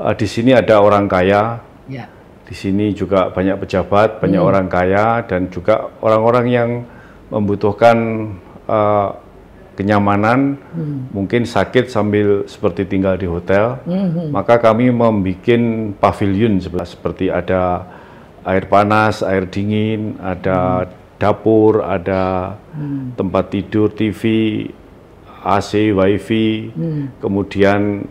Di sini ada orang kaya, Ya. di sini juga banyak pejabat, banyak orang kaya, dan juga orang-orang yang membutuhkan kenyamanan, mungkin sakit sambil seperti tinggal di hotel. Maka kami membuat pavilion seperti ada air panas, air dingin, ada dapur, ada tempat tidur, TV, AC, WiFi, kemudian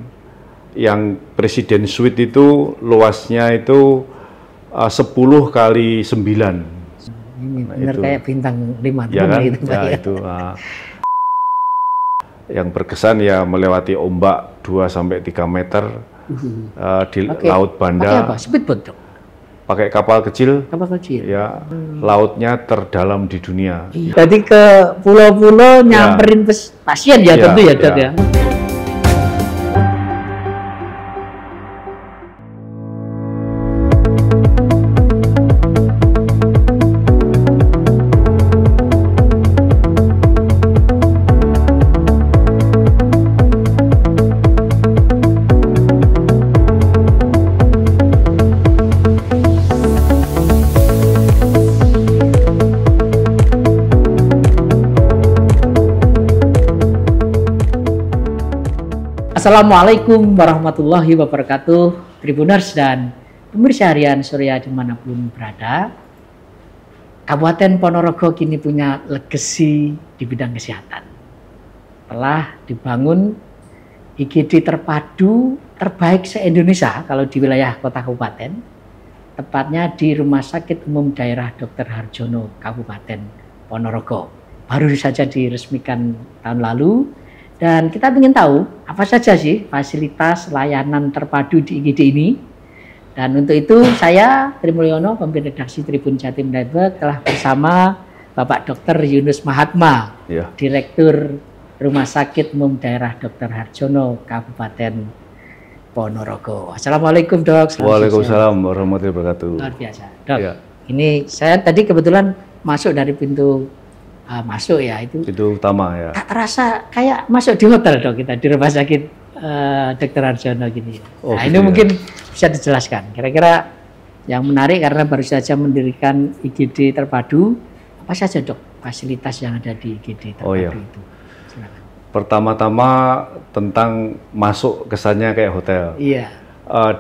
yang Presiden Suite itu luasnya itu 10 kali 9. Ini benar kayak bintang 5 Ya kan? gitu, Pak, Ya, ya. itu. Yang berkesan ya melewati ombak 2-3 meter di Laut Pakai Banda. apa? Speedboat, Dok? Pakai kapal kecil. Kapal kecil. Ya, lautnya terdalam di dunia. Jadi ke pulau-pulau nyamperin pasien ya, tentu ya, Dok, ya. Assalamualaikum warahmatullahi wabarakatuh, Tribuners dan pemirsa harian Surya dimanapun berada. Kabupaten Ponorogo kini punya legasi di bidang kesehatan. Telah dibangun IGD terpadu terbaik se-Indonesia kalau di wilayah kota kabupaten, tepatnya di Rumah Sakit Umum Daerah Dr. Harjono, Kabupaten Ponorogo. Baru saja diresmikan tahun lalu. Dan kita ingin tahu apa saja sih fasilitas layanan terpadu di IGD ini. Dan untuk itu saya, Tri Mulyono, pemimpin redaksi Tribun Jatim Network, telah bersama Bapak Dr. Yunus Mahatma, Direktur Rumah Sakit Umum Daerah Dr. Harjono, Kabupaten Ponorogo. Assalamualaikum, Dok. Waalaikumsalam warahmatullahi wabarakatuh. Luar biasa, Dok. Ya. Ini saya tadi kebetulan masuk dari pintu masuk ya, itu utama ya. Tak terasa kayak masuk di hotel, Dok, kita di Rumah Sakit Dr. Harjono gini. Nah, ini mungkin bisa dijelaskan kira-kira yang menarik karena baru saja mendirikan IGD terpadu. Apa saja, Dok, fasilitas yang ada di IGD terpadu itu? Silakan. Pertama-tama tentang masuk kesannya kayak hotel. Iya.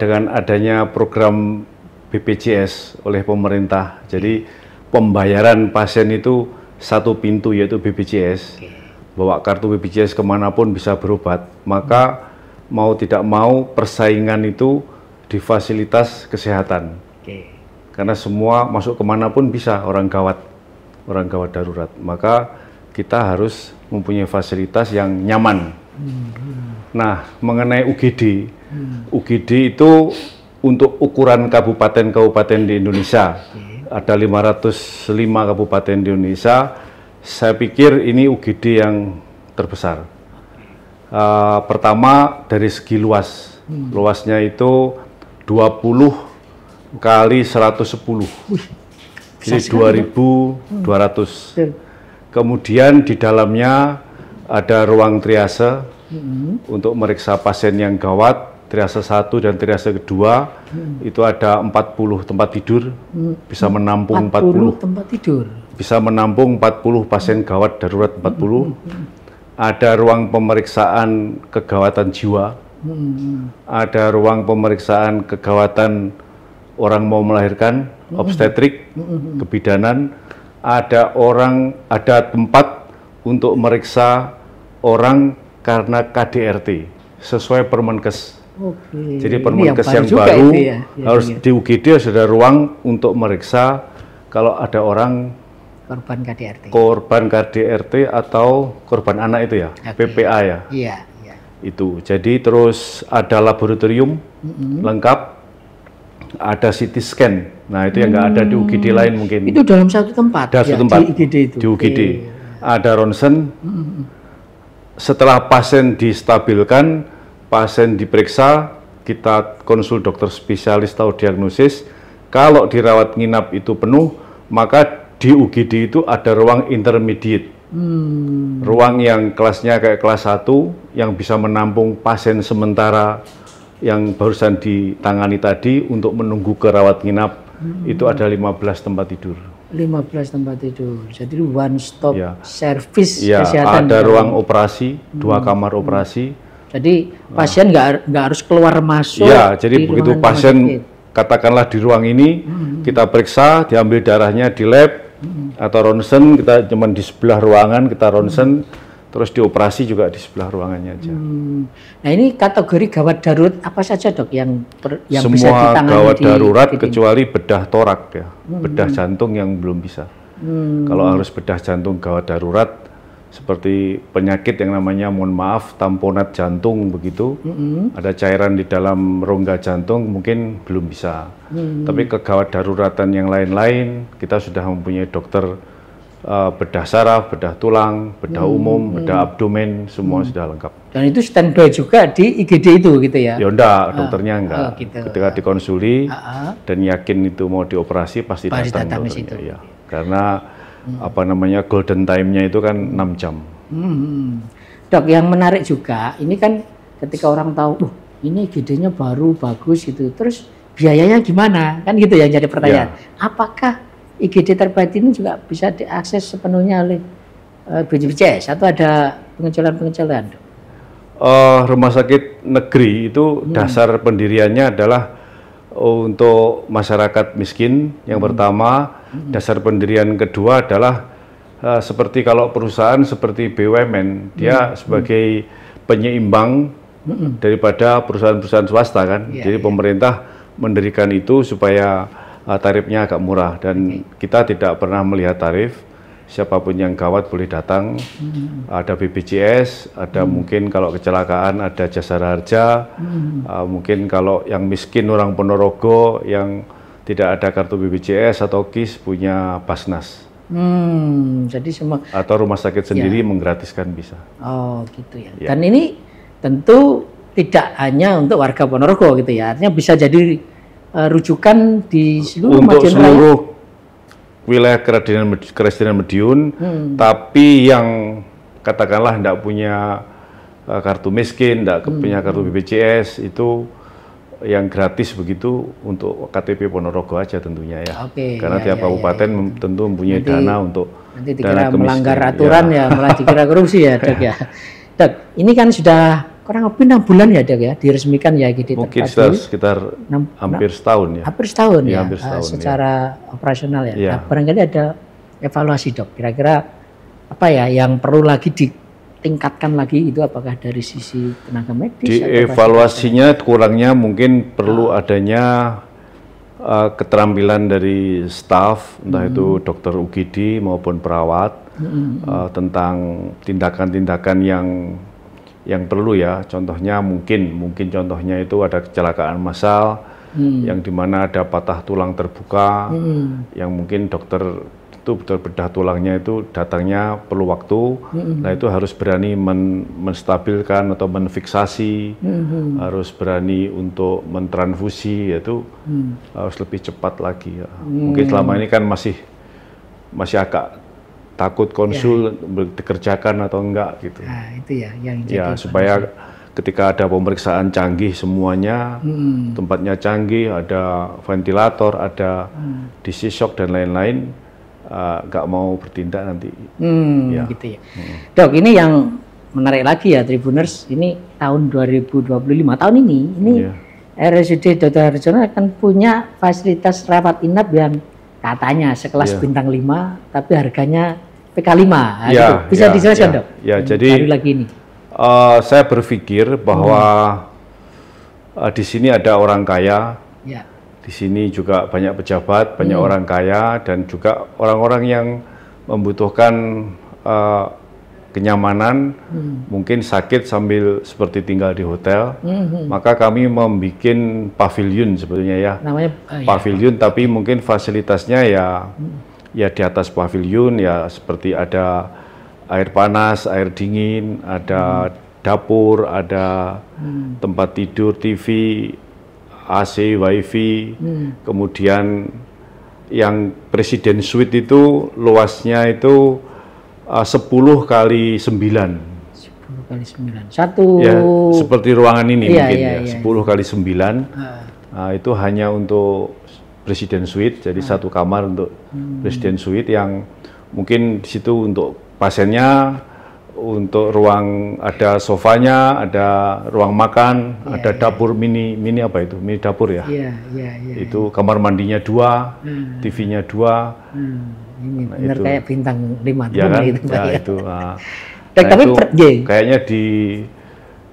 Dengan adanya program BPJS oleh pemerintah, jadi pembayaran pasien itu satu pintu, yaitu BPJS. Bawa kartu BPJS kemanapun bisa berobat. Maka mau tidak mau persaingan itu di fasilitas kesehatan. Karena semua masuk kemanapun bisa, orang gawat darurat. Maka kita harus mempunyai fasilitas yang nyaman. Nah, mengenai UGD, UGD itu untuk ukuran kabupaten-kabupaten di Indonesia. Ada 505 kabupaten di Indonesia. Saya pikir ini UGD yang terbesar. Pertama dari segi luas. Luasnya itu 20 kali 110. Jadi 2.200. Kemudian di dalamnya ada ruang triase untuk meriksa pasien yang gawat. Triase 1 dan triase kedua itu ada 40 tempat tidur, bisa menampung 40 tempat tidur. Bisa menampung 40 pasien gawat darurat 40. Ada ruang pemeriksaan kegawatan jiwa. Ada ruang pemeriksaan kegawatan orang mau melahirkan, obstetrik, kebidanan. Ada tempat untuk meriksa orang karena KDRT sesuai Permenkes. Jadi Permenkes yang baru harus di UGD sudah ruang untuk meriksa kalau ada orang korban KDRT atau korban anak itu ya, PPA ya. Iya. Itu. Jadi terus ada laboratorium lengkap, ada CT scan. Nah, itu yang nggak ada di UGD lain mungkin. Itu dalam satu tempat. Di IGD itu. Di UGD. Ada ronsen. Setelah pasien distabilkan, pasien diperiksa, kita konsul dokter spesialis tahu diagnosis. Kalau dirawat nginap itu penuh, maka di UGD itu ada ruang intermediate. Ruang yang kelasnya kayak kelas 1 yang bisa menampung pasien sementara yang barusan ditangani tadi untuk menunggu ke rawat inap itu ada 15 tempat tidur. 15 tempat tidur. Jadi one stop Ya. service Ya, kesehatan. ada ruang operasi, 2 kamar operasi. Jadi pasien nggak harus keluar masuk. Ya, jadi di begitu ruangan rumah pasien sakit. katakanlah di ruang ini kita periksa, diambil darahnya di lab atau ronsen, kita cuman di sebelah ruangan kita ronsen, terus dioperasi juga di sebelah ruangannya aja. Nah ini kategori gawat darurat apa saja dok yang bisa Semua ditangani gawat di darurat IGD? kecuali bedah torak ya, bedah jantung yang belum bisa. Kalau harus bedah jantung gawat darurat seperti penyakit yang namanya, mohon maaf, tamponat jantung begitu, ada cairan di dalam rongga jantung mungkin belum bisa. Tapi ke gawat daruratan yang lain-lain kita sudah mempunyai dokter bedah saraf, bedah tulang, bedah umum, bedah abdomen, semua sudah lengkap. Dan itu standby juga di IGD itu gitu ya? Ya enggak, dokternya enggak. gitu. Ketika dikonsuli dan yakin itu mau dioperasi pasti datang ke situ. dokternya. Ya. Karena apa namanya, golden time-nya itu kan 6 jam. Dok, yang menarik juga ini kan ketika orang tahu, ini IGD-nya baru bagus gitu, terus biayanya gimana? Kan gitu ya jadi pertanyaan. Apakah IGD terbaik ini juga bisa diakses sepenuhnya oleh BPJS atau ada pengecualian-pengecualian? Rumah sakit negeri itu dasar pendiriannya adalah untuk masyarakat miskin. Yang pertama, dasar pendirian kedua adalah seperti kalau perusahaan seperti BUMN, dia sebagai penyeimbang daripada perusahaan-perusahaan swasta kan. Jadi pemerintah mendirikan itu supaya tarifnya agak murah, dan kita tidak pernah melihat tarif. Siapapun yang gawat boleh datang. Ada BPJS, ada mungkin kalau kecelakaan ada Jasara Harja, mungkin kalau yang miskin orang Ponorogo yang tidak ada kartu BPJS atau KIS punya Basnas. Jadi semua Atau rumah sakit sendiri menggratiskan bisa. Oh gitu ya. Dan ini tentu tidak hanya untuk warga Ponorogo gitu ya. Artinya bisa jadi rujukan di seluruh untuk Madiun seluruh wilayah Kerajinan Madiun, tapi yang katakanlah tidak punya kartu miskin, tidak punya kartu BPJS, itu yang gratis begitu untuk KTP Ponorogo aja tentunya ya. Karena tiap kabupaten tentu mempunyai dana untuk nanti dikira melanggar aturan ya, malah dikira korupsi ya dok ya. Dok, ini kan sudah kurang lebih 6 bulan ya dok ya diresmikan ya IGD mungkin sekitar hampir setahun ya. Hampir setahun ya, hampir setahun, secara operasional ya. Ya. Nah, barangkali ada evaluasi dok, kira-kira apa ya yang perlu lagi ditingkatkan lagi itu, apakah dari sisi tenaga medis? Di evaluasinya kurangnya mungkin perlu adanya keterampilan dari staf, entah itu dokter UGD maupun perawat, tentang tindakan-tindakan yang perlu ya. Contohnya mungkin contohnya itu ada kecelakaan massal yang dimana ada patah tulang terbuka, yang mungkin dokter bedah tulangnya itu datangnya perlu waktu. Nah itu harus berani menstabilkan atau menfiksasi, harus berani untuk mentransfusi, yaitu harus lebih cepat lagi ya. Mungkin selama ini kan masih agak takut konsul dikerjakan atau enggak gitu. Nah, itu ya yang jadi supaya ketika ada pemeriksaan canggih semuanya, tempatnya canggih, ada ventilator, ada DC shock dan lain-lain, nggak mau bertindak nanti. Gitu ya. Dok, ini yang menarik lagi ya Tribuners, ini tahun 2025, tahun ini RSUD Dr. Harjono akan punya fasilitas rawat inap yang katanya sekelas bintang 5 tapi harganya PK5. Nah, gitu. Bisa dijelaskan dok? Ya, jadi baru lagi ini. Saya berpikir bahwa di sini ada orang kaya, di sini juga banyak pejabat, banyak orang kaya, dan juga orang-orang yang membutuhkan kenyamanan, mungkin sakit sambil seperti tinggal di hotel. Maka kami membuat pavilion sebetulnya ya, namanya pavilion, tapi mungkin fasilitasnya ya di atas pavilion ya, seperti ada air panas, air dingin, ada dapur, ada tempat tidur, TV, AC, WiFi, kemudian yang Presiden Suite itu luasnya itu 10 kali 9. 10 kali 9. Satu. Ya, seperti ruangan ini Iya, mungkin iya, ya. iya. 10 kali 9. Nah, itu hanya untuk presiden suite, jadi satu kamar untuk presiden suite yang mungkin di situ untuk pasiennya, untuk ruang ada sofanya, ada ruang makan, ada dapur mini apa itu? Mini dapur ya. Iya. Itu kamar mandinya 2, TV-nya 2. Ini benar kayak bintang 5 Ya kan? gitu, Pak, Ya, ya. itu. Nah, Dok, tapi itu Ye. kayaknya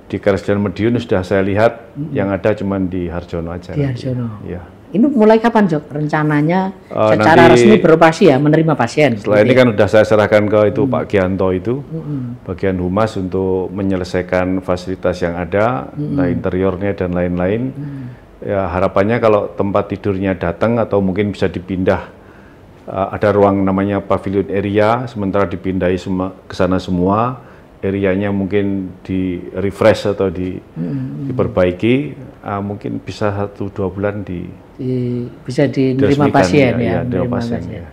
di Karsdian Medion sudah saya lihat yang ada cuma di Harjono aja. Di nanti. Harjono. Ya. Ini mulai kapan, Dok? Rencananya secara nanti- resmi beroperasi ya, menerima pasien. Setelah ini gitu ya? kan sudah saya serahkan ke itu Pak Gianto itu, bagian humas untuk menyelesaikan fasilitas yang ada, nah interiornya dan lain-lain. Ya harapannya kalau tempat tidurnya datang atau mungkin bisa dipindah, ada ruang namanya pavilion area, sementara dipindahi ke sana semua, areanya mungkin di refresh atau diperbaiki, mungkin bisa 1-2 bulan bisa diterima diresmikan, pasien ya, ya, terima menerima pasien, pasien. ya.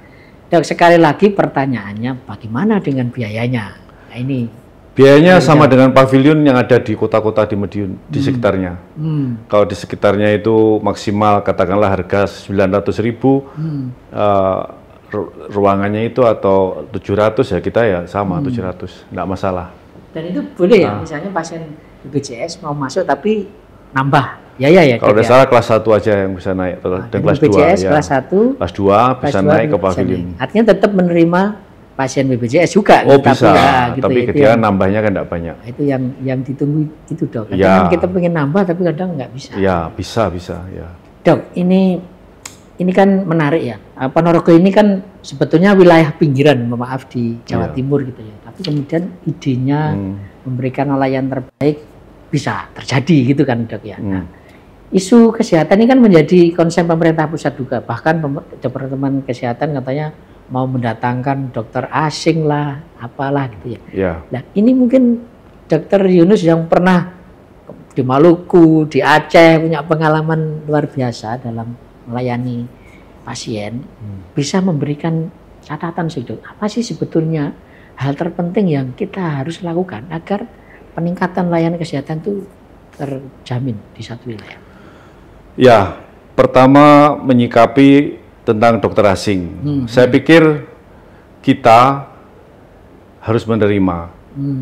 Dok, sekali lagi pertanyaannya, bagaimana dengan biayanya? Nah, ini Biayanya sama dengan pavilion yang ada di kota-kota di Medion, di sekitarnya. Kalau di sekitarnya itu maksimal katakanlah harga 900.000, ruangannya itu atau 700 ya kita ya sama 700, enggak masalah. dan itu boleh ya, misalnya pasien BPJS mau masuk tapi nambah. Ya. Kalau Dok, udah salah kelas 1 aja yang bisa naik, dan jadi kelas 2 BPJS ya. kelas 1, Kelas 2 bisa naik ke pavilion. Artinya tetap menerima pasien BPJS juga. Oh tapi bisa, ya, gitu tapi ya, itu dia yang- nambahnya kan enggak banyak. Itu yang ditunggu itu, Dok. Kadang Ya. kan kita pengen nambah tapi kadang nggak bisa. Ya bisa ya. Dok, ini kan menarik ya. Ponorogo ini kan sebetulnya wilayah pinggiran, maaf di Jawa Iya. Timur gitu ya. Tapi kemudian idenya memberikan layanan terbaik bisa terjadi gitu kan, Dok ya. Nah, isu kesehatan ini kan menjadi konsen pemerintah pusat juga. Bahkan Departemen Kesehatan katanya mau mendatangkan dokter asing lah, apalah gitu ya. Ya. Nah, ini mungkin Dokter Yunus yang pernah di Maluku, di Aceh, punya pengalaman luar biasa dalam melayani pasien, bisa memberikan catatan sih, Dok. Apa sih sebetulnya hal terpenting yang kita harus lakukan agar peningkatan layanan kesehatan itu terjamin di satu wilayah? Ya, pertama menyikapi tentang dokter asing. Saya pikir kita harus menerima.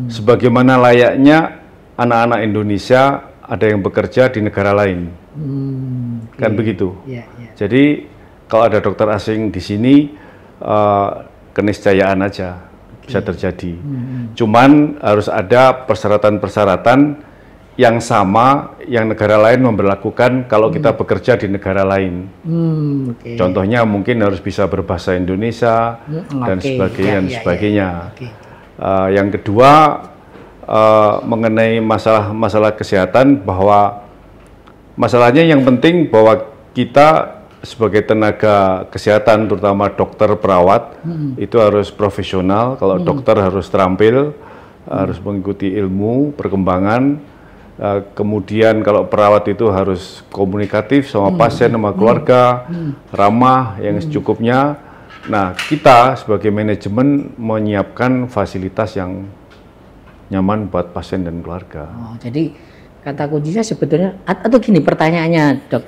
Sebagaimana layaknya anak-anak Indonesia ada yang bekerja di negara lain. Kan begitu. Ya. Jadi kalau ada dokter asing di sini, keniscayaan aja bisa terjadi. Cuman harus ada persyaratan-persyaratan yang sama yang negara lain memberlakukan kalau kita bekerja di negara lain. Contohnya mungkin harus bisa berbahasa Indonesia dan sebagainya. Yang kedua mengenai masalah kesehatan, bahwa masalahnya yang penting bahwa kita sebagai tenaga kesehatan, terutama dokter, perawat, itu harus profesional. Kalau dokter harus terampil, harus mengikuti ilmu, perkembangan. Kemudian kalau perawat itu harus komunikatif sama pasien, sama keluarga, ramah yang secukupnya. Nah, kita sebagai manajemen menyiapkan fasilitas yang nyaman buat pasien dan keluarga. Oh, jadi kata kuncinya sebetulnya, atau gini pertanyaannya, Dok,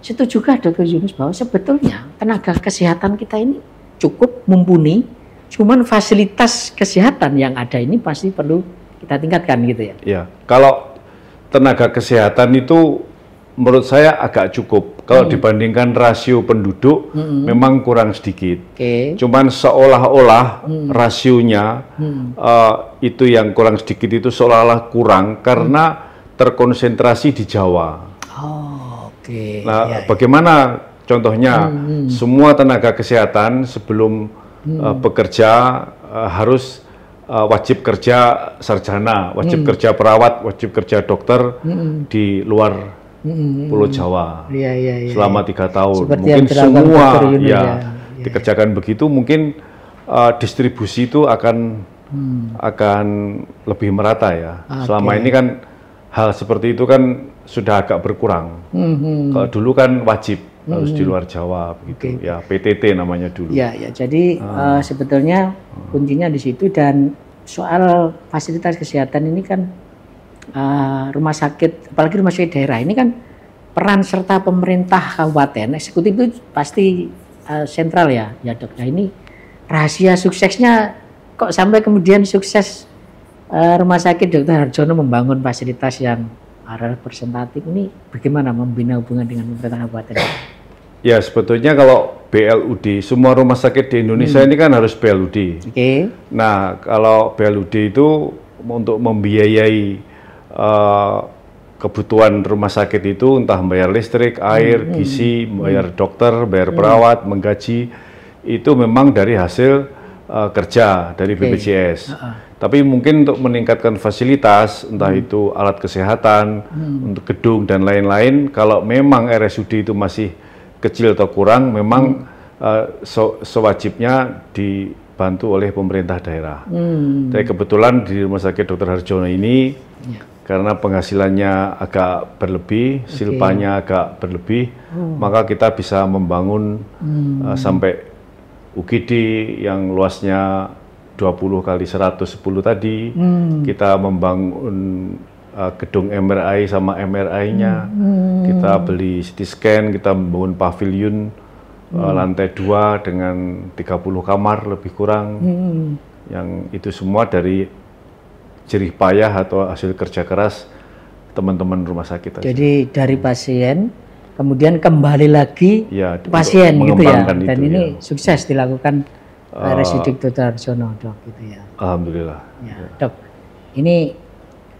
setujukah Dr. Yunus bahwa sebetulnya tenaga kesehatan kita ini cukup mumpuni, cuman fasilitas kesehatan yang ada ini pasti perlu kita tingkatkan gitu ya? Ya, kalau tenaga kesehatan itu menurut saya agak cukup. Kalau dibandingkan rasio penduduk, memang kurang sedikit. Cuman seolah-olah rasionya itu yang kurang sedikit itu seolah-olah kurang karena terkonsentrasi di Jawa. Nah, bagaimana contohnya? Semua tenaga kesehatan sebelum bekerja harus wajib kerja sarjana, wajib kerja perawat, wajib kerja dokter di luar Pulau Jawa selama 3 tahun. Seperti mungkin semua ya dikerjakan begitu, mungkin distribusi itu akan lebih merata ya. Selama ini kan hal seperti itu kan sudah agak berkurang. Kalau dulu kan wajib harus di luar Jawa begitu. Ya, PTT namanya dulu. Ya, jadi sebetulnya kuncinya di situ. Dan soal fasilitas kesehatan ini kan rumah sakit, apalagi rumah sakit daerah ini kan peran serta pemerintah kabupaten eksekutif itu pasti sentral ya, Dok. Nah ini rahasia suksesnya kok sampai kemudian sukses Rumah Sakit Dr. Harjono membangun fasilitas yang representatif ini, bagaimana membina hubungan dengan pemerintah kabupaten? Ya sebetulnya kalau BLUD, semua rumah sakit di Indonesia ini kan harus BLUD. Nah kalau BLUD itu untuk membiayai kebutuhan rumah sakit itu, entah bayar listrik, air, gizi, bayar dokter, bayar perawat, menggaji, itu memang dari hasil kerja dari BPJS. Tapi mungkin untuk meningkatkan fasilitas, entah itu alat kesehatan, untuk gedung dan lain-lain, kalau memang RSUD itu masih kecil atau kurang, memang sewajibnya dibantu oleh pemerintah daerah. Tapi kebetulan di Rumah Sakit Dr. Harjono ini, karena penghasilannya agak berlebih, silpanya agak berlebih, maka kita bisa membangun sampai UGD yang luasnya 20 kali 110 tadi, kita membangun gedung MRI sama MRI-nya, kita beli CT scan, kita membangun pavilion lantai 2 dengan 30 kamar lebih kurang, yang itu semua dari jerih payah atau hasil kerja keras teman-teman rumah sakit. Jadi dari pasien kemudian kembali lagi pasien gitu ya, dan ini sukses dilakukan RSUD Dr. Harjono, Dok, gitu ya. Alhamdulillah. Ya, Dok, ini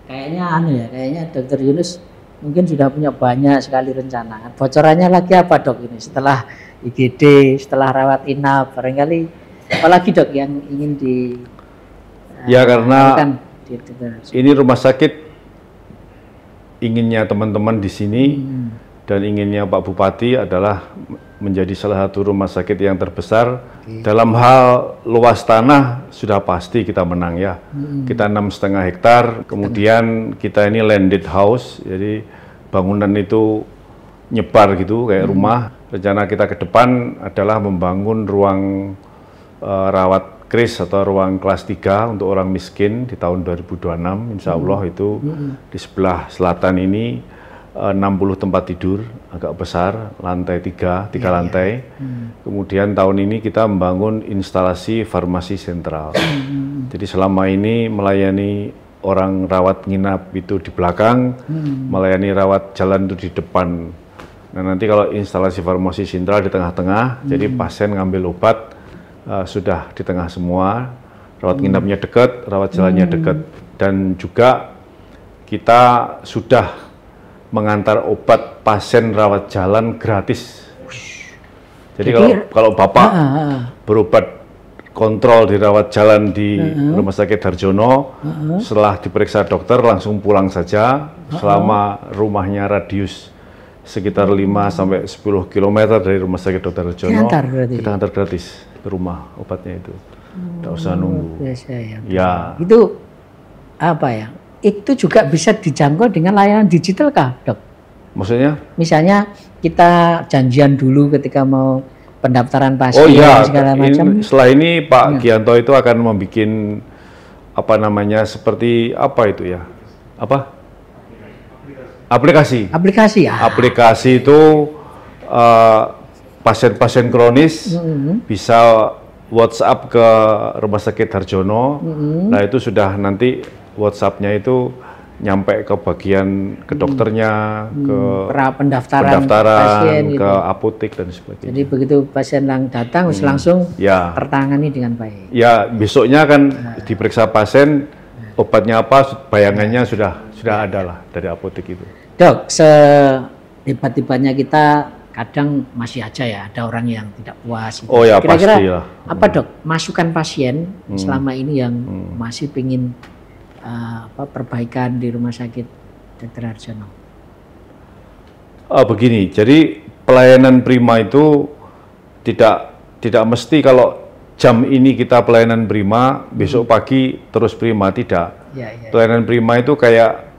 kayaknya Dr. Yunus mungkin sudah punya banyak sekali rencana. Bocorannya lagi apa, Dok, ini setelah IGD, setelah rawat inap, barangkali apalagi, Dok, yang ingin karena ini rumah sakit inginnya teman-teman di sini dan inginnya Pak Bupati adalah menjadi salah satu rumah sakit yang terbesar. Dalam hal luas tanah sudah pasti kita menang ya. Kita 6,5 hektar, kemudian kita ini landed house, jadi bangunan itu nyebar gitu kayak rumah. Rencana kita ke depan adalah membangun ruang rawat kris atau ruang kelas 3 untuk orang miskin di tahun 2026, insya Allah itu di sebelah selatan ini 60 tempat tidur agak besar, lantai 3 lantai. Kemudian tahun ini kita membangun instalasi farmasi sentral. Jadi selama ini melayani orang rawat nginap itu di belakang, melayani rawat jalan itu di depan. Nah nanti kalau instalasi farmasi sentral di tengah-tengah, jadi pasien ngambil obat sudah di tengah semua, rawat nginapnya dekat, rawat jalannya dekat, dan juga kita sudah mengantar obat pasien rawat jalan gratis. Jadi kalau Bapak berobat kontrol di rawat jalan di Rumah Sakit Harjono, setelah diperiksa dokter langsung pulang saja, selama rumahnya radius sekitar 5-10 km dari Rumah Sakit Dr. Harjono, kita antar gratis ke rumah obatnya itu. Tidak usah nunggu. Ya. Itu apa ya? Itu juga bisa dijangkau dengan layanan digital kah, Dok? Maksudnya? Misalnya kita janjian dulu ketika mau pendaftaran pasien segala macam. Setelah ini Pak Gianto itu akan membuat apa namanya, seperti apa itu ya? Apa? Aplikasi. Aplikasi ya. Aplikasi itu pasien-pasien kronis bisa WhatsApp ke Rumah Sakit Harjono. Nah itu sudah nanti WhatsApp-nya itu nyampe ke bagian ke dokternya, ke pendaftaran pasien, ke apotek dan sebagainya. Jadi begitu pasien yang datang langsung tertangani dengan baik. Ya besoknya kan diperiksa pasien, obatnya apa, bayangannya sudah ada lah dari apotek itu. Dok, sehebat-hebatnya kita kadang masih aja ya ada orang yang tidak puas. Gitu. Oh ya kira-kira pasti lah. Apa, Dok, masukan pasien selama ini yang masih pengen perbaikan di Rumah Sakit Dr. Harjono? Begini, jadi pelayanan prima itu tidak mesti kalau jam ini kita pelayanan prima, besok pagi terus prima, tidak. Pelayanan prima itu kayak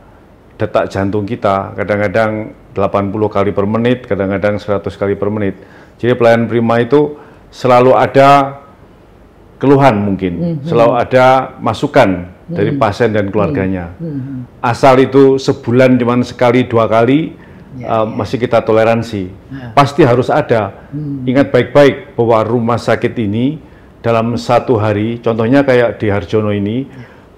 detak jantung kita, kadang-kadang 80 kali per menit, kadang-kadang 100 kali per menit. Jadi pelayanan prima itu selalu ada keluhan mungkin, selalu ada masukan dari pasien dan keluarganya. Asal itu sebulan cuma sekali 2 kali, masih kita toleransi. Pasti harus ada. Ingat baik-baik bahwa rumah sakit ini dalam 1 hari, contohnya kayak di Harjono ini,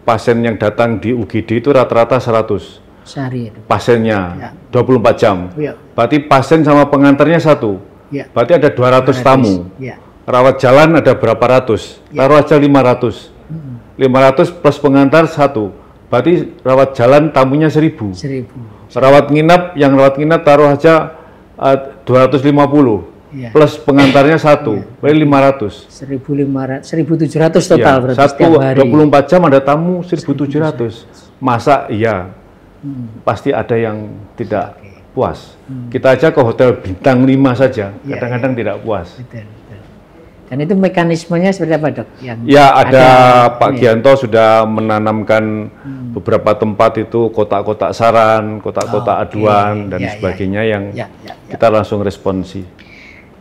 pasien yang datang di UGD itu rata-rata 100. Sehari itu. Pasiennya 24 jam. Ya. Berarti pasien sama pengantarnya 1. Ya. Berarti ada 200 tamu. Ya. Rawat jalan ada berapa ratus? Taruh aja 500. 500 plus pengantar 1. Berarti rawat jalan tamunya 1000. 1000. Rawat nginap taruh aja 250. Ya. Plus pengantarnya 1. Berarti 500. 1700 total Ya, berarti setiap hari. 24 jam ada tamu 1700. Masa iya? Pasti ada yang tidak puas. Kita aja ke hotel bintang 5 saja, kadang-kadang tidak puas. Betul, betul. Dan itu mekanismenya seperti apa, Dok? Yang ya ada Pak Gianto sudah menanamkan beberapa tempat itu kotak-kotak saran, kotak-kotak aduan dan sebagainya yang kita langsung responsi.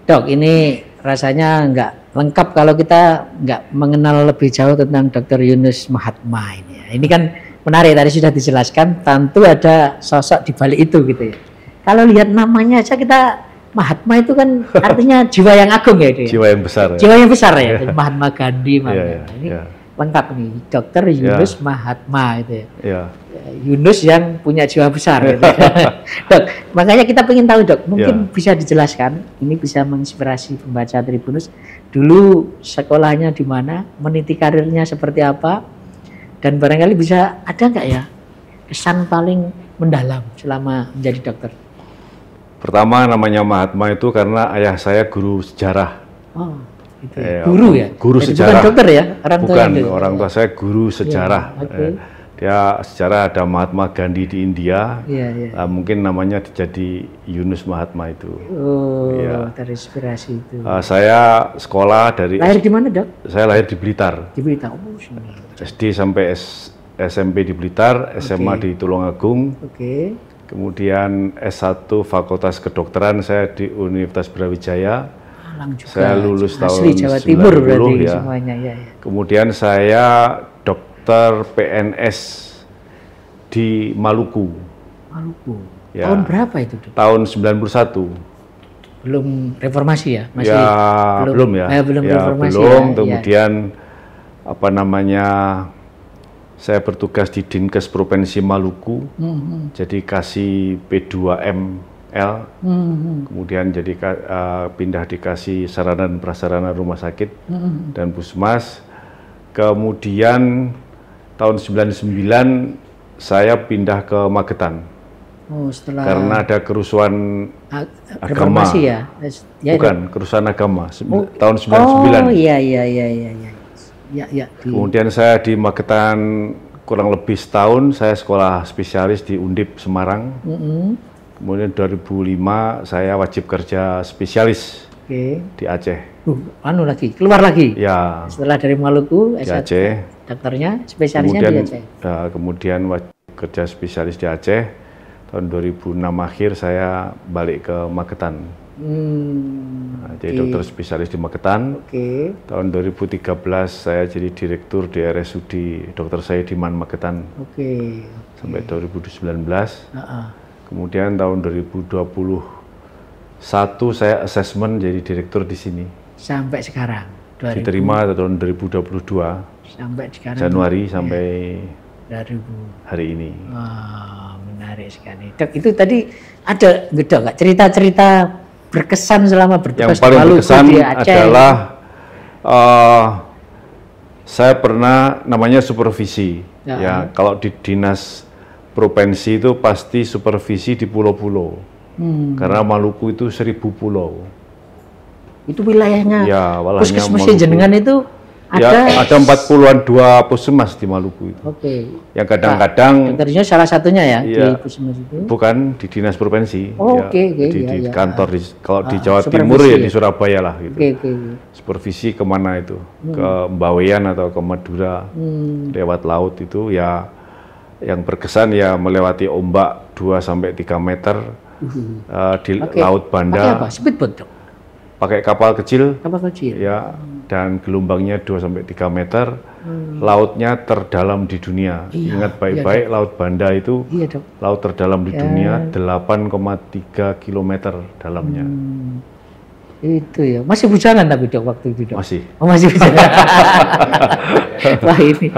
Dok, ini rasanya nggak lengkap kalau kita nggak mengenal lebih jauh tentang Dr. Yunus Mahatma ini. Ini kan menarik, tadi sudah dijelaskan, tentu ada sosok di balik itu gitu ya. Kalau lihat namanya aja kita, Mahatma itu kan artinya jiwa yang agung ya itu ya? Jiwa yang besar. Jiwa yang besar ya, Mahatma Gandhi. Ini lengkap nih, Dr. Yunus Mahatma itu ya. Yunus yang punya jiwa besar gitu. Dok, makanya kita pengen tahu, Dok, mungkin bisa dijelaskan, ini bisa menginspirasi pembaca Tribunus, dulu sekolahnya di mana, meniti karirnya seperti apa, dan barangkali bisa ada nggak ya kesan paling mendalam selama menjadi dokter? Pertama namanya Mahatma itu karena ayah saya guru sejarah. Oh, itu guru ya? Guru jadi sejarah. Bukan dokter ya? Bukan, orang tua saya guru sejarah. Dia sejarah ada Mahatma Gandhi di India. Mungkin namanya jadi Yunus Mahatma itu. Oh, terinspirasi itu. Saya sekolah dari... Lahir di mana, Dok? Saya lahir di Blitar. Di Blitar. SD sampai SMP di Blitar, SMA di Tulungagung. Kemudian S1 Fakultas Kedokteran saya di Universitas Brawijaya. Saya lulus tahun Jawa Timur 90 berarti ya. Semuanya, Kemudian saya dokter PNS di Maluku. Maluku. Ya. Tahun berapa itu, Dok? Tahun 91. Belum reformasi ya? Masih belum ya. Belum reformasi. Belum. Kemudian apa namanya? Saya bertugas di Dinkes Provinsi Maluku, jadi kasih P2ML, kemudian jadi pindah dikasih sarana dan prasarana rumah sakit dan puskesmas. Kemudian tahun 99 saya pindah ke Magetan. Setelah karena ada kerusuhan agama. Ya? Bukan, kerusuhan agama tahun 99. Oh iya. Kemudian saya di Magetan kurang lebih setahun, saya sekolah spesialis di Undip Semarang. Kemudian 2005 saya wajib kerja spesialis di Aceh. Keluar lagi? Ya. Setelah dari Maluku, di Aceh. Dokternya, spesialisnya di Aceh. Kemudian wajib kerja spesialis di Aceh. Tahun 2006 akhir saya balik ke Magetan. Jadi dokter spesialis di Magetan. Tahun 2013 saya jadi direktur di RSUD Dr. Saidiman Magetan. Sampai 2019. Kemudian tahun 2021 saya asesmen jadi direktur di sini. Sampai sekarang. Diterima tahun 2022. Sampai sekarang. Januari sampai 2000 hari ini. Menarik sekali. Dok, itu tadi ada nggak cerita-cerita berkesan selama bertugas yang paling di Maluku, berkesan di Aceh adalah saya pernah namanya supervisi ya kalau di dinas provinsi itu pasti supervisi di pulau-pulau karena Maluku itu 1000 pulau itu wilayahnya ya, puskesmas jenengan itu ada 40-an 2 puskesmas di Maluku itu. Yang kadang-kadang dokternya salah satunya ya di puskesmas itu. Bukan di dinas provinsi. Di kantor kalau di Jawa Timur ya di Surabaya lah gitu. Supervisi kemana itu? Ke Bawean atau ke Madura lewat laut itu ya yang berkesan ya melewati ombak 2 sampai 3 meter di Laut Banda. Pakai apa? Speedboat, Dok? pakai kapal kecil, ya, dan gelombangnya 2-3 meter, lautnya terdalam di dunia. Ingat baik-baik, Laut Banda itu laut terdalam di dunia, 8,3 km dalamnya. Itu ya, masih bujangan tapi Dok waktu itu Dok? Masih. Oh, masih bujangan. Wah ini,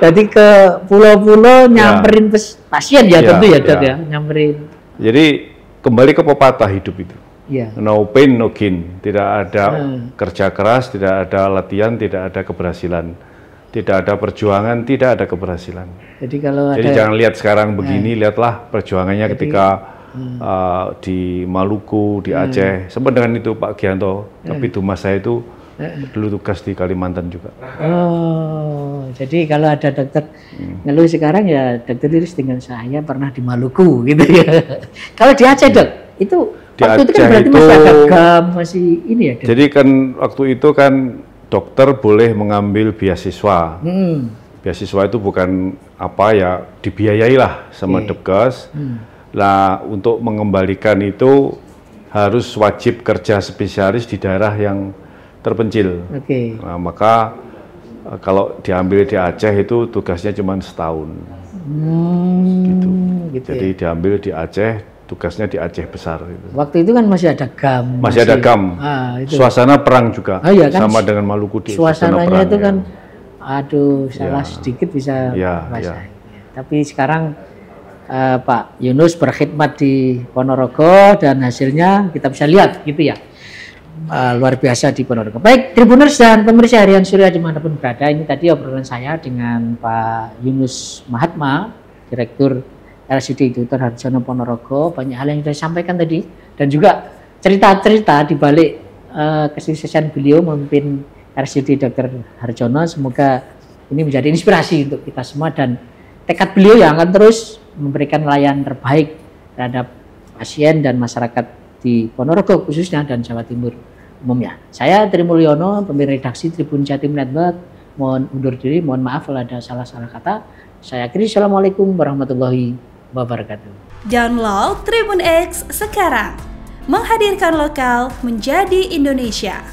jadi ke pulau-pulau nyamperin pasien ya, tentu ya Dok ya, nyamperin. Jadi kembali ke pepatah hidup itu. No pain, no gain. Tidak ada kerja keras, tidak ada latihan, tidak ada keberhasilan. Tidak ada perjuangan, tidak ada keberhasilan. Jadi jangan lihat sekarang begini, lihatlah perjuangannya ketika di Maluku, di Aceh. Sempat dengan itu Pak Gianto, tapi Dumas saya itu dulu tugas di Kalimantan juga. Oh, jadi kalau ada dokter ngeluh sekarang ya Dokter Iris dengan saya pernah di Maluku gitu ya. Kalau di Aceh Dok, itu di waktu Aceh itu kan berarti masih ada gam, masih ini ya Dok? Jadi kan waktu itu kan dokter boleh mengambil beasiswa. Beasiswa itu bukan apa ya, dibiayai lah sama Depkes. Nah, untuk mengembalikan itu harus wajib kerja spesialis di daerah yang terpencil. Nah, maka kalau diambil di Aceh itu tugasnya cuma setahun. Gitu. Jadi diambil di Aceh, tugasnya di Aceh besar. Gitu. Waktu itu kan masih ada GAM. Masih ada GAM. Suasana perang juga, sama dengan Maluku di suasananya itu kan, aduh salah sedikit bisa bahasa. Tapi sekarang Pak Yunus berkhidmat di Ponorogo dan hasilnya kita bisa lihat gitu ya, luar biasa di Ponorogo. Baik Tribuners dan pemirsa harian Surya dimanapun berada, ini tadi obrolan saya dengan Pak Yunus Mahatma, Direktur RSUD Dr. Harjono Ponorogo. Banyak hal yang sudah disampaikan tadi dan juga cerita-cerita di balik kesuksesan beliau memimpin RSUD Dr. Harjono. Semoga ini menjadi inspirasi untuk kita semua dan tekad beliau yang akan terus memberikan layanan terbaik terhadap pasien dan masyarakat di Ponorogo khususnya dan Jawa Timur umumnya. Saya Tri Mulyono, pemimpin redaksi Tribun Jatim Network, mohon undur diri, mohon maaf kalau ada salah-salah kata. Saya akhiri, assalamualaikum warahmatullahi wabarakatuh. Download Tribun X sekarang, menghadirkan lokal menjadi Indonesia.